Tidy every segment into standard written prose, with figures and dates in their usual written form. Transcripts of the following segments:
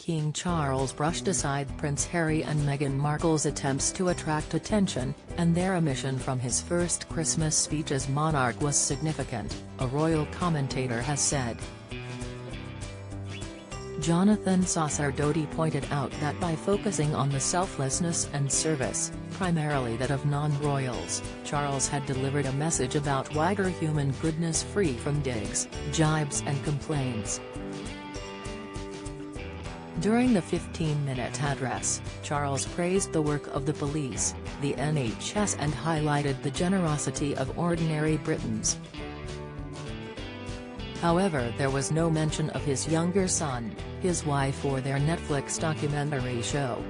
King Charles brushed aside Prince Harry and Meghan Markle's attempts to attract attention, and their omission from his first Christmas speech as monarch was significant, a royal commentator has said. Jonathan Sacerdoti pointed out that by focusing on the selflessness and service, primarily that of non-royals, Charles had delivered a message about wider human goodness free from digs, jibes and complaints. During the 15-minute address, Charles praised the work of the police, the NHS and highlighted the generosity of ordinary Britons. However, there was no mention of his younger son, his wife or their Netflix documentary show.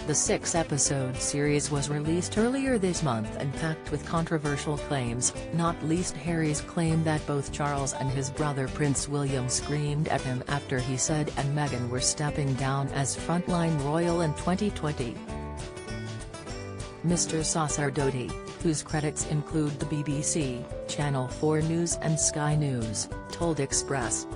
The 6-episode series was released earlier this month and packed with controversial claims, not least Harry's claim that both Charles and his brother Prince William screamed at him after he said and Meghan were stepping down as frontline royal in 2020. Mr. Sacerdoti, whose credits include the BBC, Channel 4 News and Sky News, told Express.co.uk,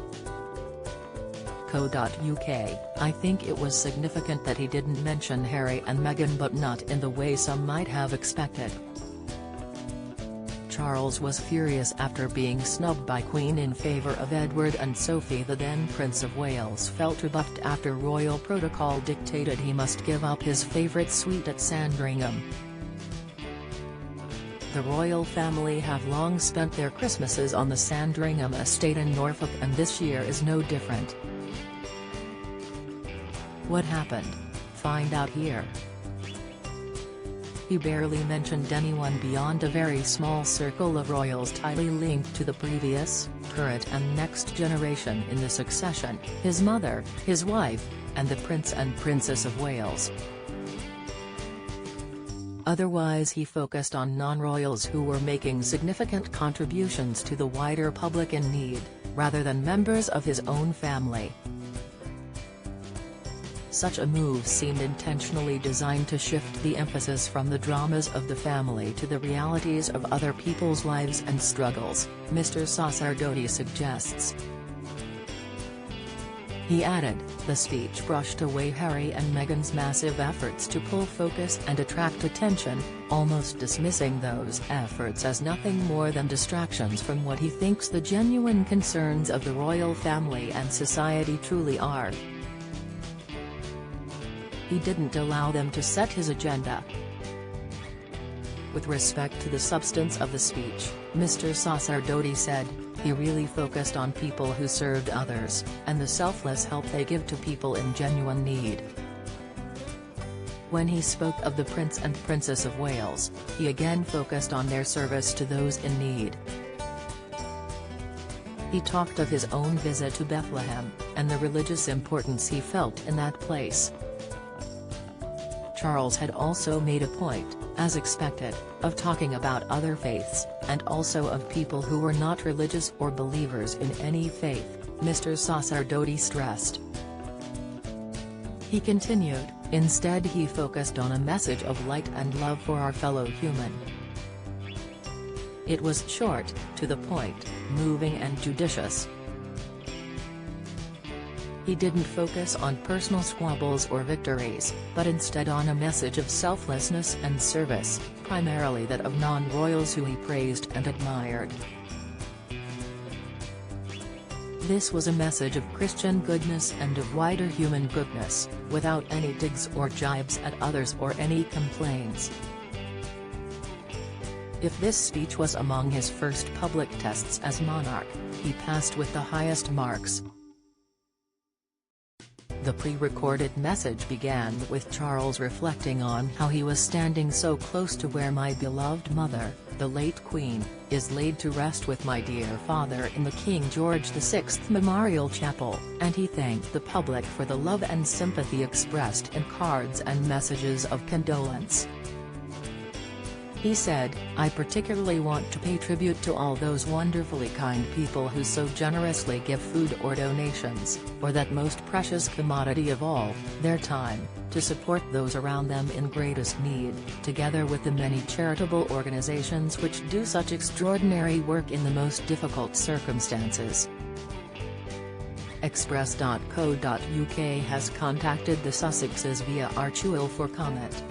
"I think it was significant that he didn't mention Harry and Meghan, but not in the way some might have expected." Charles was furious after being snubbed by Queen in favour of Edward, and Sophie, the then Prince of Wales, felt rebuffed after royal protocol dictated he must give up his favourite suite at Sandringham. The royal family have long spent their Christmases on the Sandringham estate in Norfolk, and this year is no different. What happened? Find out here. He barely mentioned anyone beyond a very small circle of royals tightly linked to the previous, current and next generation in the succession, his mother, his wife, and the Prince and Princess of Wales. Otherwise he focused on non-royals who were making significant contributions to the wider public in need, rather than members of his own family. Such a move seemed intentionally designed to shift the emphasis from the dramas of the family to the realities of other people's lives and struggles, Mr. Sacerdoti suggests. He added, the speech brushed away Harry and Meghan's massive efforts to pull focus and attract attention, almost dismissing those efforts as nothing more than distractions from what he thinks the genuine concerns of the royal family and society truly are. He didn't allow them to set his agenda. With respect to the substance of the speech, Mr. Sacerdoti said, he really focused on people who served others, and the selfless help they give to people in genuine need. When he spoke of the Prince and Princess of Wales, he again focused on their service to those in need. He talked of his own visit to Bethlehem, and the religious importance he felt in that place. Charles had also made a point, as expected, of talking about other faiths, and also of people who were not religious or believers in any faith, Mr. Sacerdoti stressed. He continued, instead he focused on a message of light and love for our fellow human. It was short, to the point, moving and judicious. He didn't focus on personal squabbles or victories, but instead on a message of selflessness and service, primarily that of non-royals who he praised and admired. This was a message of Christian goodness and of wider human goodness, without any digs or jibes at others or any complaints. If this speech was among his first public tests as monarch, he passed with the highest marks. The pre-recorded message began with Charles reflecting on how he was standing so close to where my beloved mother, the late Queen, is laid to rest with my dear father in the King George VI Memorial Chapel, and he thanked the public for the love and sympathy expressed in cards and messages of condolence. He said, I particularly want to pay tribute to all those wonderfully kind people who so generously give food or donations, or that most precious commodity of all, their time, to support those around them in greatest need, together with the many charitable organizations which do such extraordinary work in the most difficult circumstances. Express.co.uk has contacted the Sussexes via Archuil for comment.